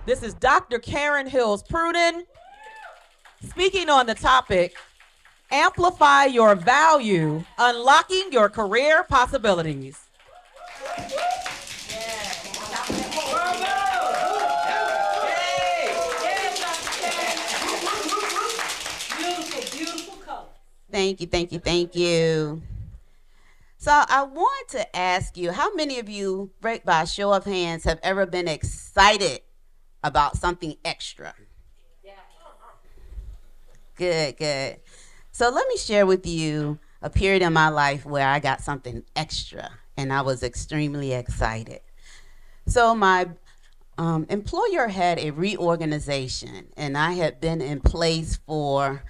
This is Dr. Karen Hills Pruden speaking on the topic, Amplify Your Value, Unlocking Your Career Possibilities. Thank you, thank you, thank you. So I want to ask you, how many of you, right by a show of hands, have ever been excited about something extra? Good, good. So let me share with you a period in my life where I got something extra and I was extremely excited. So my employer had a reorganization, and I had been in place for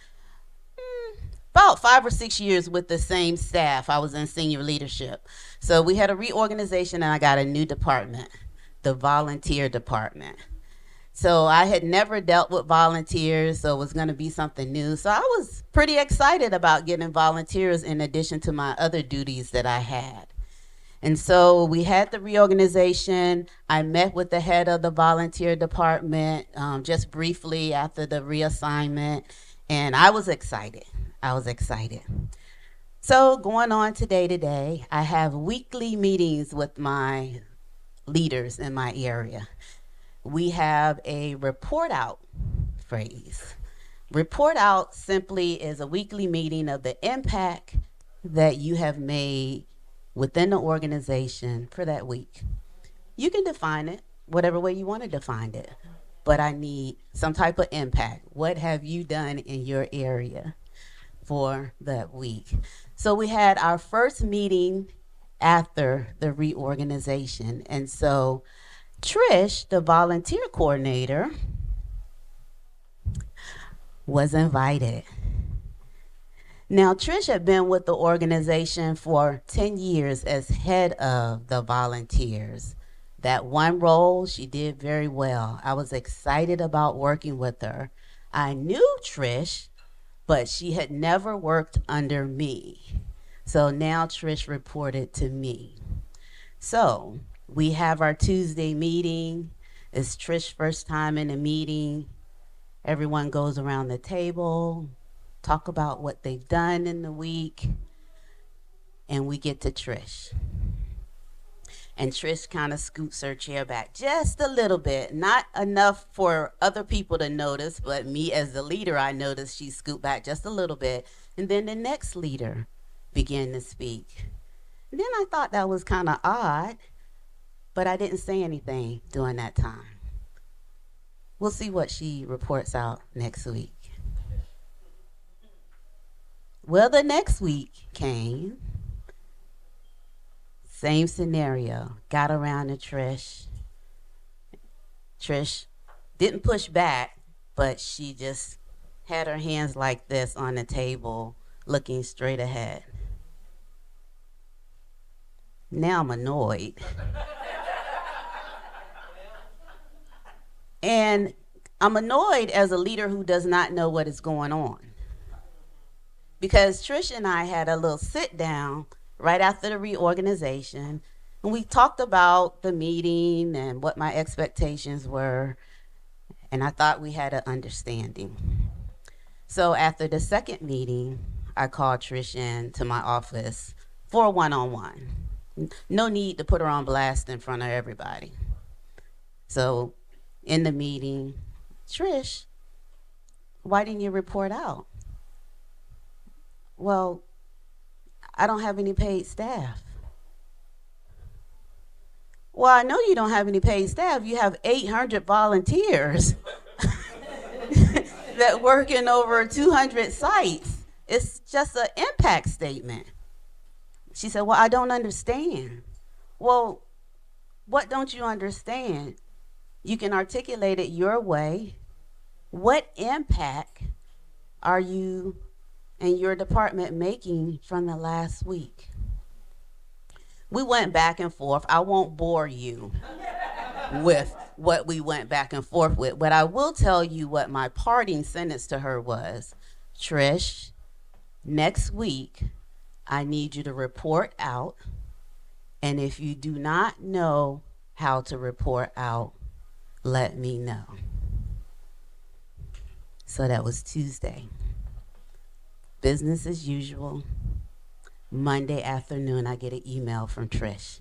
about 5 or 6 years with the same staff. I was in senior leadership. So we had a reorganization, and I got a new department, the volunteer department. So I had never dealt with volunteers, so it was going to be something new. So I was pretty excited about getting volunteers in addition to my other duties that I had. And so we had the reorganization. I met with the head of the volunteer department just briefly after the reassignment, and I was excited. I was excited. So going on today, I have weekly meetings with my leaders in my area. We have a report out phrase. Report out simply is a weekly meeting of the impact that you have made within the organization for that week. You can define it whatever way you want to define it, but I need some type of impact. What have you done in your area for that week? So we had our first meeting after the reorganization, and so Trish, the volunteer coordinator, was invited. Now, Trish had been with the organization for 10 years as head of the volunteers. That one role, she did very well. I was excited about working with her. I knew Trish, but she had never worked under me. So now Trish reported to me. So we have our Tuesday meeting. It's Trish's first time in a meeting. Everyone goes around the table, talk about what they've done in the week, and we get to Trish. And Trish kind of scoots her chair back just a little bit, not enough for other people to notice, but me as the leader, I noticed she scooped back just a little bit. And then the next leader began to speak. And then I thought that was kind of odd, but I didn't say anything during that time. We'll see what she reports out next week. Well, the next week came. Same scenario. Got around to Trish. Trish didn't push back, but she just had her hands like this on the table, looking straight ahead. Now I'm annoyed. And I'm annoyed as a leader who does not know what is going on. Because Trish and I had a little sit down right after the reorganization, and we talked about the meeting and what my expectations were, and I thought we had an understanding. So after the second meeting, I called Trish in to my office for a one-on-one. No need to put her on blast in front of everybody. So in the meeting, Trish, why didn't you report out? Well, I don't have any paid staff. Well, I know you don't have any paid staff. You have 800 volunteers that work in over 200 sites. It's just an impact statement. She said, well, I don't understand. Well, what don't you understand? You can articulate it your way. What impact are you and your department making from the last week? We went back and forth. I won't bore you with what we went back and forth with, but I will tell you what my parting sentence to her was. Trish, next week, I need you to report out, and if you do not know how to report out, let me know. So that was Tuesday. Business as usual. Monday afternoon, I get an email from Trish.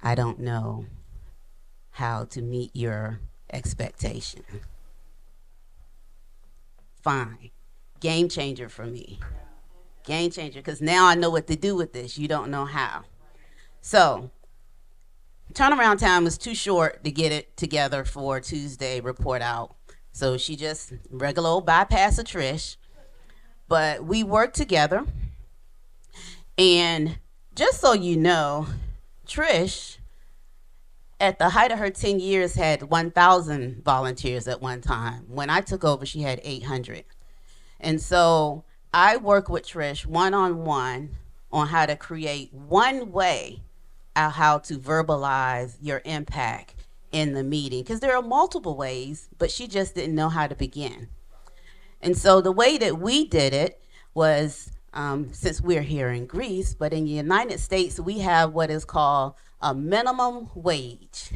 I don't know how to meet your expectation. Fine. Game changer for me. Game changer, because now I know what to do with this. You don't know how. So, turnaround time was too short to get it together for Tuesday report out. So she just regular old bypass of Trish. But we worked together. And just so you know, Trish, at the height of her 10 years, had 1,000 volunteers at one time. When I took over, she had 800. And so I work with Trish one-on-one on how to create one way of how to verbalize your impact in the meeting. Because there are multiple ways, but she just didn't know how to begin. And so the way that we did it was, since we're here in Greece, but in the United States, we have what is called a minimum wage.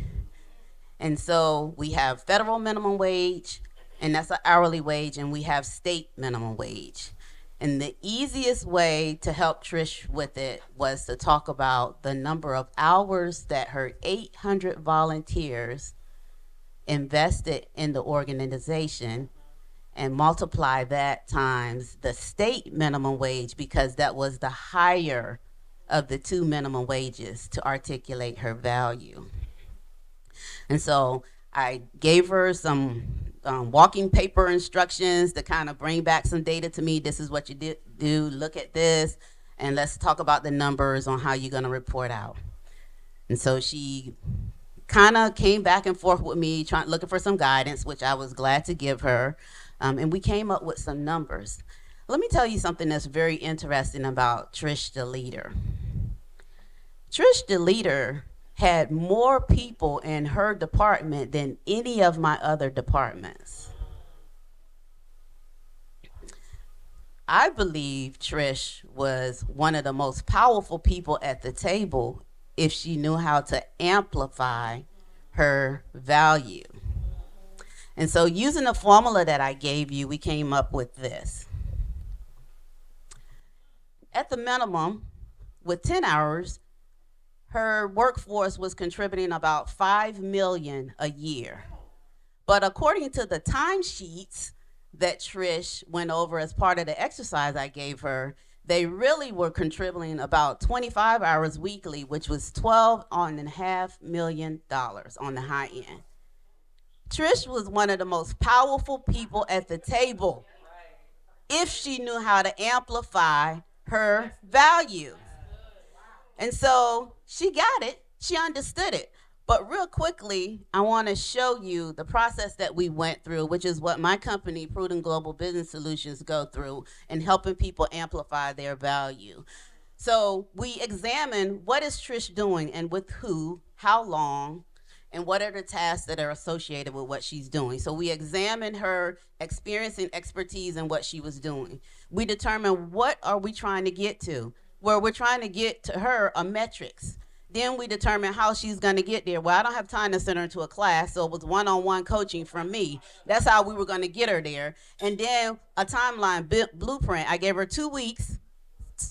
And so we have federal minimum wage, and that's an hourly wage, and we have state minimum wage. And the easiest way to help Trish with it was to talk about the number of hours that her 800 volunteers invested in the organization and multiply that times the state minimum wage, because that was the higher of the two minimum wages, to articulate her value. And so I gave her some walking paper instructions to kind of bring back some data to me. This is what you do, look at this, and let's talk about the numbers on how you're going to report out. And so she kind of came back and forth with me, looking for some guidance, which I was glad to give her. And we came up with some numbers. Let me tell you something that's very interesting about Trish the leader. Trish the leader had more people in her department than any of my other departments. I believe Trish was one of the most powerful people at the table if she knew how to amplify her value. And so using the formula that I gave you, we came up with this. At the minimum, with 10 hours, her workforce was contributing about $5 million a year. But according to the timesheets that Trish went over as part of the exercise I gave her, they really were contributing about 25 hours weekly, which was $12.5 million on the high end. Trish was one of the most powerful people at the table if she knew how to amplify her value. And so she got it, she understood it. But real quickly, I want to show you the process that we went through, which is what my company, Pruden Global Business Solutions, go through in helping people amplify their value. So we examine what is Trish doing and with who, how long, and what are the tasks that are associated with what she's doing. So we examined her experience and expertise in what she was doing. We determined what are we trying to get to. Well, we're trying to get to her a metrics. Then we determine how she's going to get there. Well, I don't have time to send her into a class, so it was one-on-one coaching from me. That's how we were going to get her there. And then a timeline blueprint. I gave her 2 weeks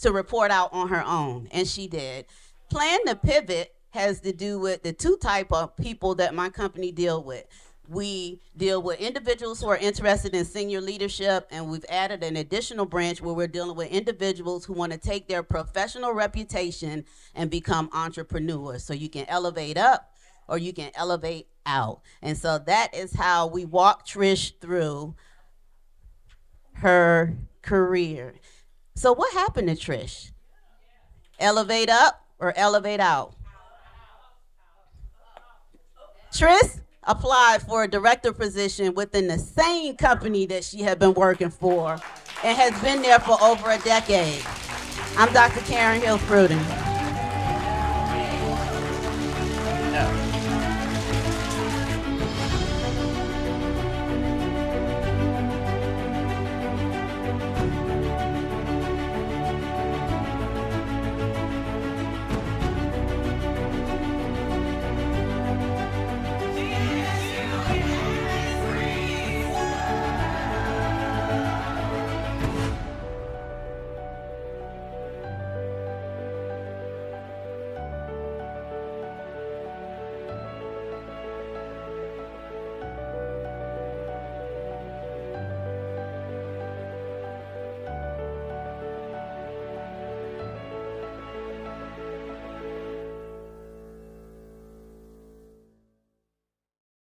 to report out on her own, and she did. Plan to pivot has to do with the two type of people that my company deal with. We deal with individuals who are interested in senior leadership, and we've added an additional branch where we're dealing with individuals who want to take their professional reputation and become entrepreneurs. So you can elevate up or you can elevate out. And so that is how we walk Trish through her career. So what happened to Trish? Elevate up or elevate out? Trish applied for a director position within the same company that she had been working for and has been there for over a decade. I'm Dr. Karen Hill Pruden.